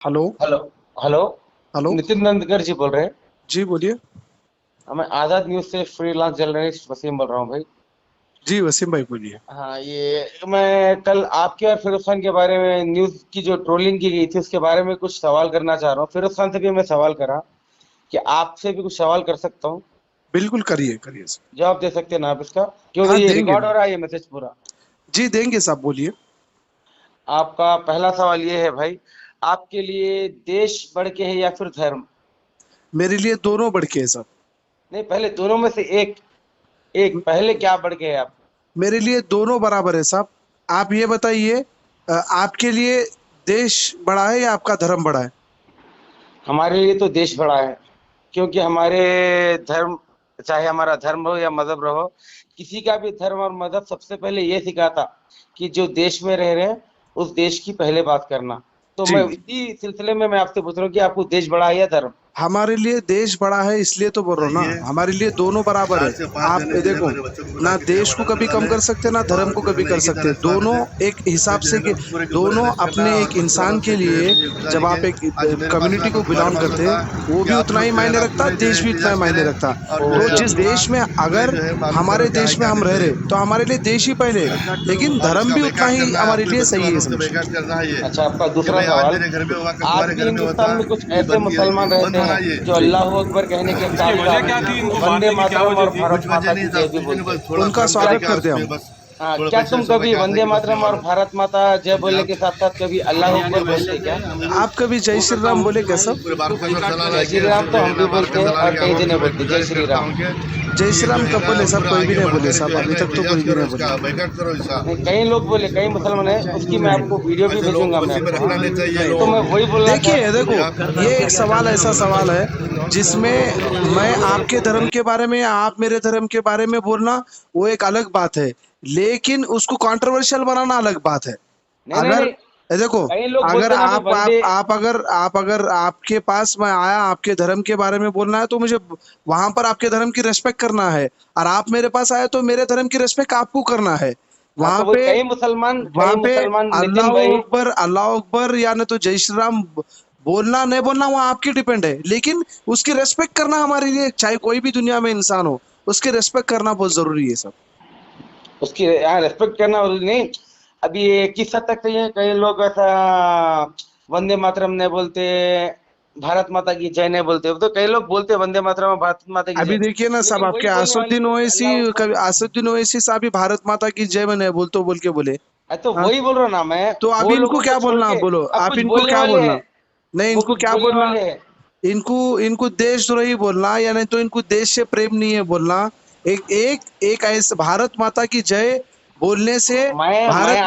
Hello. Hello. Hello. Hello. Nitin Nandkar ji बोल रहे हैं। जी बोलिए। मैं आजाद न्यूज से फ्रीलांस जर्नलिस्ट वसीम बोल रहा हूँ भाई। जी वसीम भाई बोलिए। हाँ, ये मैं कल आपके और फिरोज खान के बारे में न्यूज की जो ट्रोलिंग की गई थी उसके बारे में कुछ सवाल करना चाह रहा हूँ। फिरोज खान से भी मैं सवाल करा कि आपसे भी कुछ सवाल कर सकता हूँ। बिल्कुल करिए करिए सर। जवाब दे सकते हैं ना आप इसका? क्योंकि हाँ ये देंगे रिकॉर्ड ना। हो रहा है, ये मैसेज पूरा। जी देंगे साहब बोलिए। आपका पहला सवाल ये है भाई, आपके लिए देश बढ़ के है या फिर धर्म? मेरे लिए दोनों बढ़ के है साहब। नहीं, पहले दोनों में से एक। एक पहले क्या बढ़ के है आप? मेरे लिए दोनों बराबर है साहब। आप ये बताइए, आपके लिए देश बड़ा है या आपका धर्म बड़ा है? हमारे लिए तो देश बड़ा है, क्योंकि हमारे धर्म, चाहे हमारा धर्म हो या मजहब रहो, किसी का भी धर्म और मजहब सबसे पहले ये सिखाता कि जो देश में रह रहे हैं उस देश की पहले बात करना। तो मैं जी। इसी सिलसिले में मैं आपसे पूछ रहा हूँ कि आपको देश बड़ा है या धर्म? हमारे लिए देश बड़ा है इसलिए तो बोल रहा हूँ ना, हमारे लिए दोनों बराबर है। आप ये देखो, ना देश को कभी कम कर सकते ना धर्म को कभी कर सकते, दोनों एक हिसाब से कि दोनों अपने एक इंसान के लिए, जब आप एक कम्युनिटी को बिलोंग करते हैं वो भी उतना ही मायने रखता, देश भी उतना ही मायने रखता। तो जिस देश में अगर हमारे देश में हम रह रहे तो हमारे लिए देश ही पहले है, लेकिन धर्म भी उतना ही हमारे लिए सही है समझे। अच्छा, आपका दूसरा सवाल, आज भी हिंदुस्तान में कुछ ऐसे मुसलमान रहते हैं जो अल्लाह अकबर कहने के इसकी साथ वजह क्या थी? साथ इनको वंदे मारने की क्या मातरम वजह और थी? भारत माता की जय भी बोलते हैं। उनका क्या स्वागत करते हम। क्या तुम कभी वंदे मातरम और भारत माता जय बोलने के साथ साथ कभी अल्लाह अकबर बोलते हैं क्या? आप कभी जय श्री राम बोले क्या सब? जय श्री राम तो हम भी बोलते हैं और कई जने बोलते हैं जय श्री राम। जय श्री राम कब बोले साहब? कोई भी नहीं बोले साहब, अभी तक तो कोई भी नहीं बोले। नहीं, कई लोग बोले, कई मुसलमान है, उसकी मैं आपको वीडियो भी भेजूंगा मैं आपको। तो मैं वही बोलना चाह देखिए देखो, ये एक सवाल ऐसा सवाल है जिसमें मैं आपके धर्म के बारे में या आप मेरे धर्म के बारे में बोलना वो एक अलग बात है, लेकिन उसको कंट्रोवर्शियल बनाना अलग बात है। नहीं नहीं अगर नहीं, ये देखो, कई लोग अगर बोलते हैं ना भाई वंदे। आप अगर आपके पास मैं आया आपके धर्म के बारे में बोलना है तो मुझे वहां पर आपके धर्म की रिस्पेक्ट करना है, और आप मेरे पास आए तो मेरे धर्म की रिस्पेक्ट आपको करना है। हाँ, वहां तो वो पे वहां कई पे मुसलमान अल्लाह नितिन भाई। अकबर, अल्लाह अकबर या न तो जय श्री राम बोलना नहीं बोलना वो आपकी डिपेंड है, लेकिन उसकी रेस्पेक्ट करना हमारे लिए, चाहे कोई भी दुनिया में इंसान हो, उसकी रेस्पेक्ट करना बहुत जरूरी है सब। उसकी यहाँ रेस्पेक्ट करना और नहीं। अभी ये किस हद तक सही है, कई लोग ऐसा वंदे मातरम नहीं बोलते, भारत माता की जय नहीं बोलते। तो कई लोग बोलते वंदे मातरम और भारत माता की अभी जय, देखिए ना सब, लेकिन आपके वही बोलने वाले असुद्दीन लोग ओवैसी, अल्लाह अकबर। कभी असुद्दीन ओवैसी साहब भी भारत माता की जय मैंने बोल तो बोल के बोले। तो हाँ, वही बोल रहा हूँ ना मैं। तो अब वो इनको लोगों को क्या छोड़ बोलना, आप के बोलो, अब आप कुछ इनको बोलने क्या वाले बोलना? हैं। नहीं, वो इनको कुछ क्या बोलने बोलना? वाले हैं। इनको इनको देशद्रोही बोलना या नहीं तो इनको देश से प्रेम नहीं है बोलना। एक एक एक ऐसे भारत माता की जय बोलने से मैं भारत।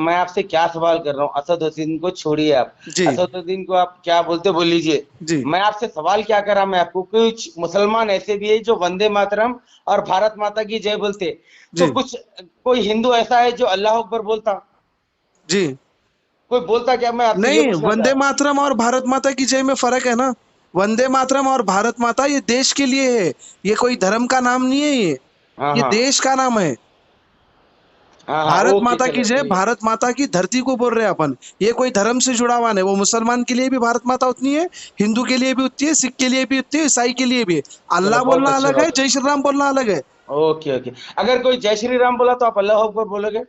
आपसे क्या सवाल कर रहा हूँ? असदुद्दीन को छोड़िए आप। जी। असदुद्दीन को आप क्या बोलते बोल लीजिए। जी। मैं आपसे सवाल क्या करा, मैं आपको, कुछ मुसलमान ऐसे भी है जो वंदे मातरम और भारत माता की जय बोलते। तो जी। कुछ कोई हिंदू ऐसा है जो अल्लाह अकबर बोलता? जी। कोई बोलता क्या? मैं आपसे ये नहीं, पूछना चाह वंदे रहा हूँ। मातरम और भारत माता की जय में फर्क है ना। वंदे मातरम और भारत माता ये देश के लिए है, ये कोई धर्म का नाम नहीं है, हाँ ये हाँ देश का नाम है। हाँ हाँ, भारत ओके, माता की चलो जय, सही है। भारत माता की धरती को बोल रहे हैं अपन। ये कोई धर्म से जुड़ा हुआ नहीं, वो मुसलमान के लिए भी भारत माता उतनी है, हिंदू के लिए भी उतनी है, सिख के लिए भी उतनी है, ईसाई के लिए भी है। चलो, अल्लाह बहुत बोलना अच्छी अलग है, बात जय श्री राम बोलना अलग है। है। Okay okay. अगर कोई जय श्री राम बोला तो आप अल्लाह अकबर बोलोगे?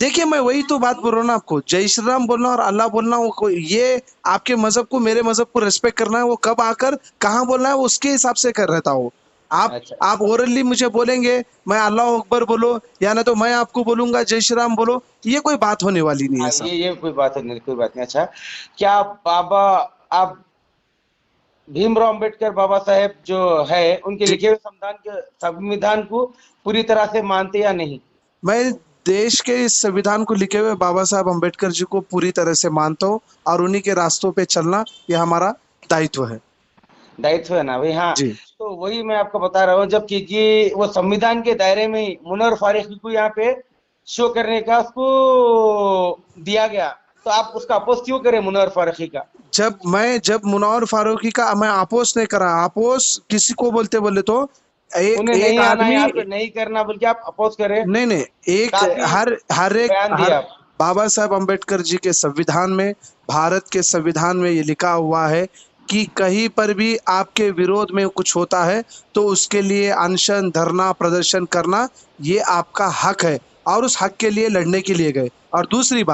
देखिए मैं वही तो बात बोल रहा हूँ ना आपको, जय श्री राम बोलना और अल्लाह बोलना वो ये आपके मजहब को मेरे मजहब को रेस्पेक्ट करना है, वो कब आकर कहाँ बोलना है वो उसके हिसाब से कर रहता हूँ। अच्छा। आप ओरली मुझे बोलेंगे मैं अल्लाह अकबर बोलो, या ना तो मैं आपको बोलूंगा जय श्री राम बोलो, ये कोई बात होने वाली नहीं है हाँ, सब। ये कोई बात नहीं, कोई बात नहीं। अच्छा, क्या बाबा, आप भीमराव अंबेडकर बाबा साहेब जो है उनके जी। लिखे हुए संविधान को पूरी तरह से मानते या नहीं? मैं देश के इस संविधान को लिखे हुए बाबा साहब अम्बेडकर जी को पूरी तरह से मानता हूँ, और उन्हीं के रास्तों पे चलना ये हमारा दायित्व है। दायित्व है ना भाई, हाँ। जी। तो वही मैं आपको बता रहा हूँ, जब कि वो संविधान के दायरे में ही मुनव्वर फारूकी को यहाँ पे शो करने का उसको दिया गया, तो आप उसका अपोज क्यों करें मुनव्वर फारूकी का? जब मुनव्वर फारूकी का मैं अपोज नहीं करा, अपोज किसी को बोलते बोले तो एक उन्हें एक नहीं आना आदमी। यहाँ पे नहीं करना बोल के आप अपोज करें? नहीं नहीं, एक काफी हर हर एक बयान हर दिया आप। बाबा साहब अम्बेडकर जी के संविधान में, भारत के संविधान में ये लिखा हुआ है कि कहीं पर भी आपके विरोध में कुछ होता है तो उसके लिए अनशन, धरना, प्रदर्शन करना ये आपका हक है और उस हक के लिए लड़ने के लिए गए। और दूसरी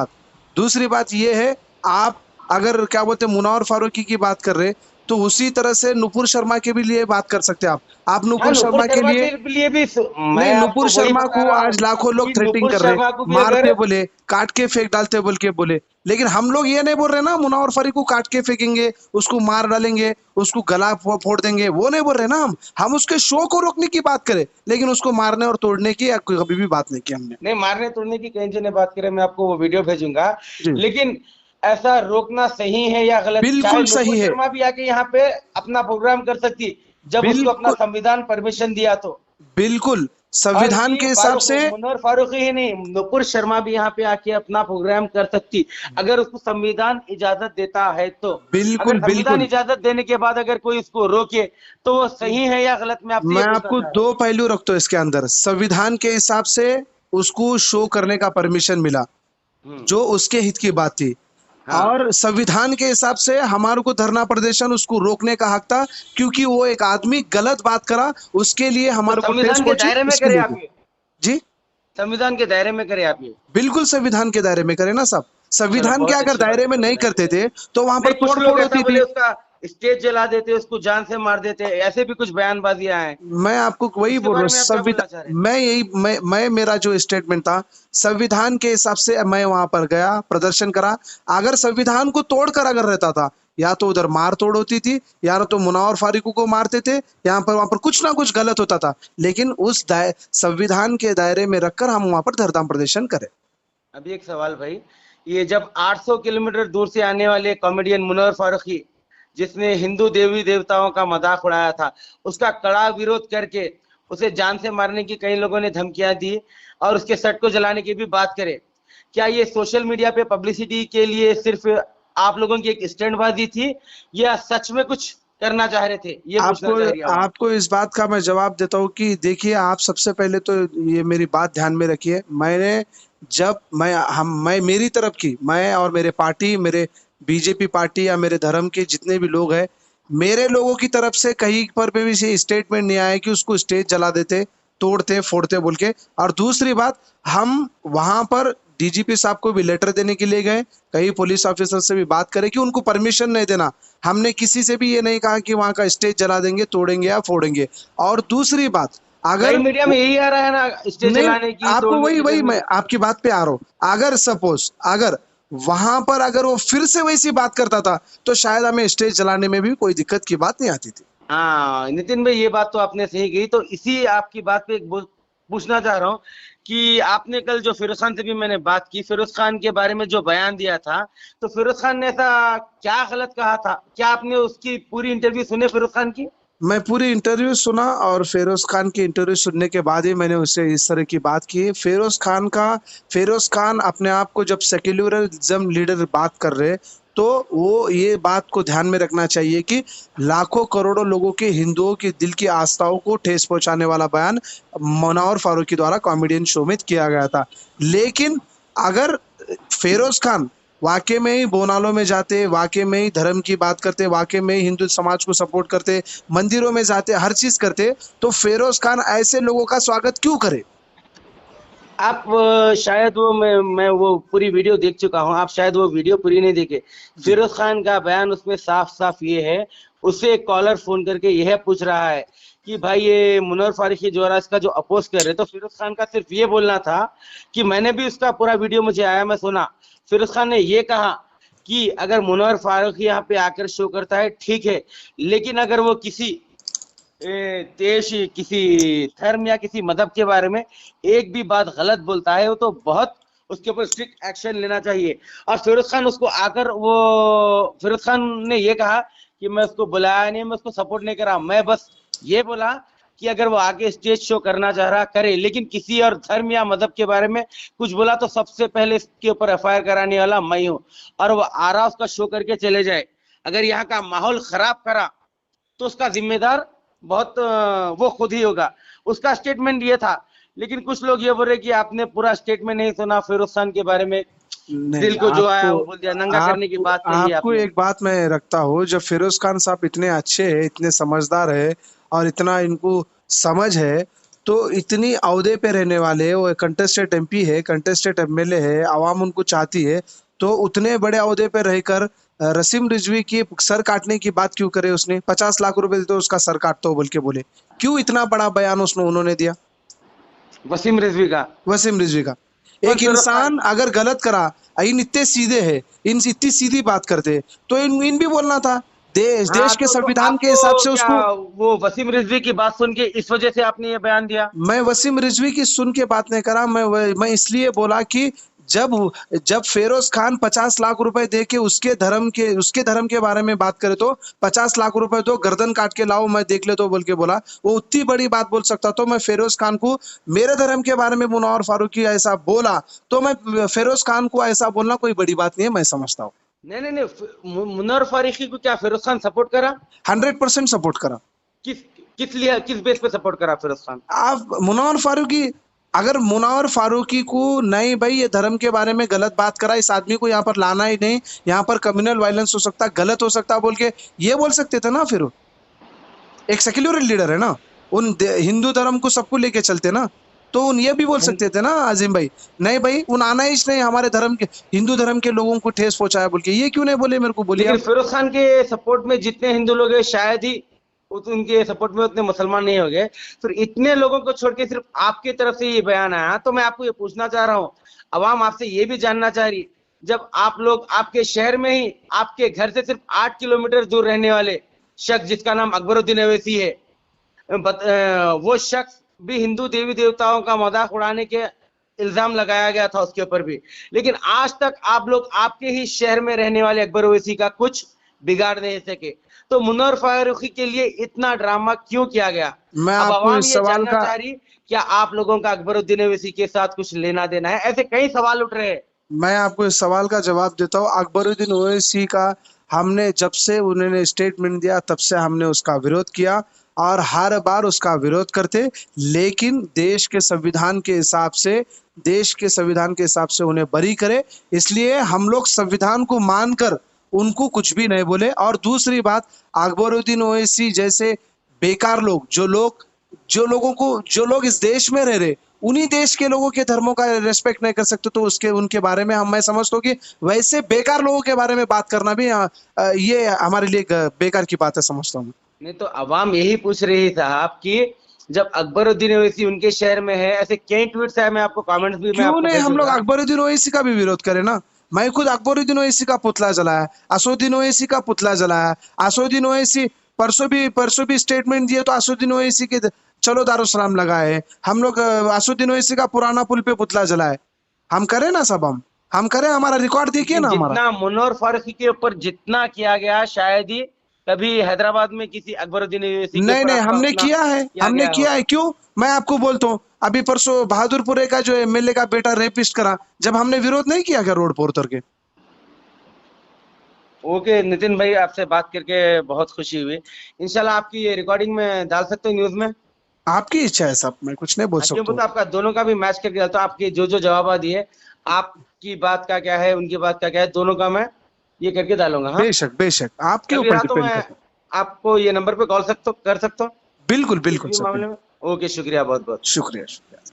बात ये है, आप अगर क्या बोलते हैं मुनव्वर फारूकी की बात कर रहे तो उसी तरह से नुपुर शर्मा के भी लिए बात कर सकते हैं आप। हाँ, नुपुर शर्मा के लिए भी मैं नहीं, नुपुर आपको वही शर्मा बता को रहा आज हूँ लाखों लोग कि थ्रेटिंग नुपुर कर रहे, शर्मा को भी मारते अगर बोले, काट के फेंक डालते बोल के बोले। लेकिन हम लोग ये नहीं बोल रहे ना मुनव्वर फारूकी को काट के फेंकेंगे, उसको मार डालेंगे, उसको गला फोड़ देंगे, वो नहीं बोल रहे ना हम उसके शो को रोकने की बात करें, लेकिन उसको मारने और तोड़ने की कभी भी बात नहीं की हमने। नहीं, मारने तोड़ने की कहीं ने बात करें, मैं आपको वो वीडियो भेजूंगा। जी। लेकिन ऐसा रोकना सही है या गलत? चाहे बिल्कुल नुपुर सही है, शर्मा भी आके यहाँ पे अपना प्रोग्राम कर सकती जब उसको अपना बिल्कुल संविधान परमिशन दिया तो। बिल्कुल और संविधान ये के हिसाब से मुनव्वर फारूकी ही नहीं, नुपुर शर्मा भी यहाँ पे आके अपना प्रोग्राम कर सकती अगर उसको संविधान इजाजत देता है तो। अगर बिल्कुल संविधान बिल्कुल इजाजत देने के बाद अगर कोई इसको रोके तो वो सही है या गलत? मैं आपसे ये मैं पूछना आपको चाह रहा दो पहलू रखता हूँ इसके अंदर। संविधान के हिसाब से उसको शो करने का परमिशन मिला, हूँ। जो उसके हित की बात थी। हाँ, और संविधान के हिसाब से हमारे को धरना प्रदर्शन उसको रोकने का हक था, क्योंकि वो एक आदमी गलत बात करा, उसके लिए तो हमारे को ठेस संविधान के पहुंची, दायरे में उसके करे लिए आप भी। ये, जी संविधान के दायरे में करे आप ये। बिल्कुल संविधान के दायरे में करे ना साहब। चलो, संविधान के बहुत अगर अच्छी बात दायरे है, में नहीं संविधान के करते दायरे थे में। तो वहां पर नहीं, कुछ तोड़ लोग फोड़ ऐसा होती बोले थी। उसका स्टेज जला देते, उसको जान से मार देते, ऐसे भी कुछ बयानबाजियां हैं। मैं आपको वही इसके बोल रहा बारे हूँ, में आप क्या बोलना चाह रहे हैं? मैं मेरा जो स्टेटमेंट था, संविधान के हिसाब से मैं वहां पर गया, प्रदर्शन करा। अगर संविधान को तोड़कर अगर रहता था, या तो उधर मार तोड़ होती थी, या तो मुनव्वर फारूकी को मारते थे, यहाँ पर वहां पर कुछ ना कुछ गलत होता था। लेकिन उस संविधान के दायरे में रखकर हम वहां पर धरना प्रदर्शन करें। अभी एक सवाल भाई, ये जब 800 किलोमीटर दूर से आने वाले कॉमेडियन मुनव्वर फारूकी, जिसने हिंदू देवी देवताओं का मजाक उड़ाया था, उसका कड़ा विरोध करके उसे जान से मारने की कई लोगों ने धमकियां दी और उसके सेट को जलाने की भी बात करे, क्या ये सोशल मीडिया पे पब्लिसिटी के लिए सिर्फ आप लोगों की एक स्टैंडबाजी थी या सच में कुछ करना चाह रहे थे? ये पूछना चाह रही हूँ आप। आपको इस बात का मैं जवाब देता हूँ कि देखिए, आप सबसे पहले तो ये मेरी बात ध्यान में रखिए। मैं मेरी तरफ की, मैं और मेरे पार्टी, मेरे बीजेपी पार्टी या मेरे धर्म के जितने भी लोग हैं, मेरे लोगों की तरफ से कहीं पर भी स्टेटमेंट नहीं आया कि उसको स्टेज जला देते, तोड़ते फोड़ते बोल के। और दूसरी बात, हम वहां पर डीजीपी साहब को भी लेटर देने के लिए गए, कई पुलिस ऑफिसर से भी बात करें कि उनको परमिशन नहीं देना। हमने किसी से भी ये नहीं कहा कि वहां का स्टेज जला देंगे, तोड़ेंगे या फोड़ेंगे। और दूसरी बात, कई अगर मीडिया में यही आ रहा है ना, स्टेज नहीं, जलाने की, आपको तोड़ने वही की, वही करने मैं की। आपकी बात पे आ रहा हूँ। अगर सपोज अगर वहां पर अगर वो फिर से वैसी बात करता था तो शायद हमें स्टेज जलाने में भी कोई दिक्कत की बात नहीं आती थी। हाँ नितिन भाई, ये बात तो आपने सही कही। तो इसी आपकी बात पे एक पूछना चाह रहा हूँ कि आपने कल जो फिरोज खान से भी मैंने बात की, फिरोज खान के बारे में जो बयान दिया था, तो फिरोज खान ने ऐसा क्या गलत कहा था? क्या आपने उसकी पूरी इंटरव्यू सुने फिरोज खान की? मैं पूरी इंटरव्यू सुना और फिरोज खान की इंटरव्यू सुनने के बाद ही मैंने उससे इस तरह की बात की। फिरोज खान अपने आप को जब सेक्युलरिज्म लीडर बात कर रहे, तो वो ये बात को ध्यान में रखना चाहिए कि लाखों करोड़ों लोगों के, हिंदुओं के दिल की आस्थाओं को ठेस पहुंचाने वाला बयान मुनव्वर फारूकी द्वारा कॉमेडियन शो में किया गया था। लेकिन अगर फिरोज खान वाकई में ही बोनालों में जाते, वाकई में ही धर्म की बात करते, वाकई में ही हिंदू समाज को सपोर्ट करते, मंदिरों में जाते, हर चीज करते, तो फिरोज खान ऐसे लोगों का स्वागत क्यों करे? आप शायद वो मैं वो पूरी वीडियो देख चुका हूँ, आप शायद वो वीडियो पूरी नहीं देखे। फिरोज खान का बयान उसमें साफ साफ ये है, उससे एक कॉलर फोन करके यह पूछ रहा है कि भाई ये मुनव्वर फारूकी जो इसका जो अपोज कर रहे, तो फिरोज खान का सिर्फ ये बोलना था कि मैंने भी उसका पूरा वीडियो मुझे आया, मैं सुना। फिरोज खान ने ये कहा कि अगर मुनव्वर फारूकी यहाँ पे आकर शो करता है ठीक है, लेकिन अगर वो किसी देश, किसी धर्म या किसी मजहब के बारे में एक भी बात गलत बोलता है, वो तो बहुत उसके ऊपर स्ट्रिक्ट एक्शन लेना चाहिए। और फिरोज खान उसको आकर फिरोज खान ने ये कहा कि मैं उसको बुलाया नहीं, मैं उसको सपोर्ट नहीं करा, मैं बस ये बोला कि अगर वो आगे स्टेज शो करना चाह रहा करे, लेकिन किसी और धर्म या मजहब के बारे में कुछ बोला तो सबसे पहले इसके ऊपर एफआईआर कराने वाला मैं हूँ, और वो आ रहा उसका शो करके चले जाए। अगर यहाँ का माहौल खराब करा तो उसका जिम्मेदार बहुत वो खुद ही होगा। उसका स्टेटमेंट ये था। लेकिन कुछ लोग ये बोल रहे कि आपने पूरा स्टेटमेंट नहीं सुना फिरोज खान के बारे में, नहीं दिल को जो आया वो आपको बोल दिया, नंगा करने की बात कही है आपको आपने। एक बात मैं रखता हूँ, जब फिरोज खान साहब इतने अच्छे हैं, इतने समझदार है और इतना इनको समझ है, तो इतनी अहदे पे रहने वाले, वो कंटेस्टेड एमपी है, कंटेस्टेड एमएलए है, आवाम उनको चाहती है, तो उतने बड़े अहदे पे रहकर रसीम रिजवी की सर काटने की बात क्यों करे उसने? 50 लाख रुपए देते उसका सर काटता हो बोल के बोले, क्यों इतना बड़ा बयान उन्होंने दिया? वसीम रिजवी का। वसीम रिजवी का और एक फिरोज खान, इंसान अगर गलत करा, इन इतने सीधे है, इन इतनी सीधी बात करते, तो इन भी बोलना था, देश हाँ देश के तो संविधान के हिसाब आपको से क्या उसको। वो वसीम रिजवी की बात सुन के इस वजह से आपने ये बयान दिया? मैं वसीम रिजवी की सुन के बात नहीं करा, मैं इसलिए बोला कि जब जब फेरोज खान 50 लाख रुपए दे के उसके धर्म के बारे में बात करे, तो 50 लाख रुपए दो, गर्दन काट के लाओ, मैं देख ले तो बोल के बोला, वो उतनी बड़ी बात बोल सकता। तो मैं फेरोज खान को, मेरे धर्म के बारे में मुनव्वर फारूकी ऐसा बोला, तो मैं फेरोज खान को ऐसा बोलना कोई बड़ी बात नहीं है, मैं समझता हूँ। नहीं नहीं नहीं, मुनव्वर फारूकी को क्या फिरोज खान सपोर्ट करा? 100% सपोर्ट करा। किस किस लिए, किस बेस पे सपोर्ट करा फिरोज खान? आप मुनव्वर फारूकी, अगर मुनव्वर फारूकी को नहीं भाई ये धर्म के बारे में गलत बात करा, इस आदमी को यहाँ पर लाना ही नहीं, यहाँ पर कम्युनल वायलेंस हो सकता, गलत हो सकता बोल के ये बोल सकते थे ना। फिर वो एक सेक्युलर लीडर है ना, हिंदू धर्म को सबको लेके चलते ना, तो उन ये भी बोल सकते थे ना अजीम भाई, नहीं भाई उन आना ही नहीं, हमारे धर्म के, हिंदू धर्म के लोगों को ठेस पहुंचाया बोल के, ये क्यों नहीं बोले मेरे को बोलिए लेकिन आप। फिरोज खान के सपोर्ट में जितने हिंदू लोग हैं शायद ही उनके सपोर्ट में उतने मुसलमान नहीं हो गए। फिर इतने लोगों को छोड़ के सिर्फ आपकी तरफ से ये बयान आया, तो मैं आपको ये पूछना चाह रहा हूँ, अवाम आपसे ये भी जानना चाह रही, जब आप लोग आपके शहर में ही आपके घर से सिर्फ 8 किलोमीटर दूर रहने वाले शख्स जिसका नाम अकबरुद्दीन अवैसी है, वो शख्स भी हिंदू देवी देवताओं का मजाक उड़ाने के इल्जाम लगाया गया था उसके ऊपर भी, लेकिन आज तक आप लोग आपके ही शहर में रहने वाले अकबर ओवैसी का कुछ बिगाड़ नहीं सके। तो मुनव्वर फारूकी के लिए इतना ड्रामा क्यों किया गया? मैं अब आपको आवाम इस ये सवाल जानना का चाह रही, क्या आप लोगों का अकबरुद्दीन ओवैसी के साथ कुछ लेना देना है? ऐसे कई सवाल उठ रहे हैं। मैं आपको इस सवाल का जवाब देता हूँ। अकबरुद्दीन ओवैसी का हमने, जब से उन्होंने स्टेटमेंट दिया तब से हमने उसका विरोध किया और हर बार उसका विरोध करते, लेकिन देश के संविधान के हिसाब से, देश के संविधान के हिसाब से उन्हें बरी करे, इसलिए हम लोग संविधान को मानकर उनको कुछ भी नहीं बोले। और दूसरी बात, अकबरुद्दीन ओवैसी जैसे बेकार लोग, जो लोग इस देश में रह रहे, उन्हीं देश के लोगों के धर्मों का रेस्पेक्ट नहीं कर सकते, तो उसके उनके बारे में मैं समझता हूँ कि वैसे बेकार लोगों के बारे में बात करना भी ये हमारे लिए बेकार की बात है, समझता हूँ। नहीं तो अवाम यही पूछ रही साहब कि जब अकबरुद्दीन ओवैसी उनके शहर में है, ऐसे कई ट्वीट्स है, मैं आपको कमेंट्स भी मैं क्यों आपको नहीं हम लोग भेजूंगा। अकबरुद्दीन ओवैसी का भी विरोध करें ना। मैं खुद अकबरुद्दीन ओवैसी का पुतला जलाया, असुद्दीन ओवैसी का पुतला जलाया, असुद्दीन ओवैसी परसों भी स्टेटमेंट दिए, तो असुद्दीन ओवैसी के चलो दारुसलाम लगाए हम लोग, असुद्दीन ओवैसी का पुराना पुल पे पुतला जलाए, हम करें ना सब, हम करें, हमारा रिकॉर्ड देखिए ना हमारा। जितना मुनव्वर फारूकी के ऊपर जितना किया गया, शायद ही कभी हैदराबाद में किसी अकबरुद्दीन ओवैसी के नहीं ऊपर नहीं आपका हमने उतना किया है, हमने गया किया हो। है। क्यों, मैं आपको बोलता हूँ, अभी परसों बहादुरपुरे का जो एमएलए का बेटा रेपिस्ट करा, जब हमने विरोध नहीं किया क्या रोड पर उतर के? ओके नितिन भाई, आपसे बात करके बहुत खुशी हुई। इंशाल्लाह आपकी ये रिकॉर्डिंग में डाल सकते हो न्यूज में। आपकी इच्छा है साहब, मैं कुछ नहीं बोल क्यों सकता हूँ। तो आपका दोनों का भी मैच करके डालता हूँ, आपके जो जो जवाब दिए, आपकी बात का क्या है, उनकी बात का क्या है, दोनों का मैं ये करके डालूंगा। हाँ, बेशक बेशक आपके कभी ऊपर रहा तो डिपेंड मैं करता है। आपको ये नंबर पे कॉल कर सकता हूँ बिल्कुल किसी बिल्कुल भी सर, मामले बिल्कुल। में। ओके, शुक्रिया बहुत बहुत। शुक्रिया शुक्रिया।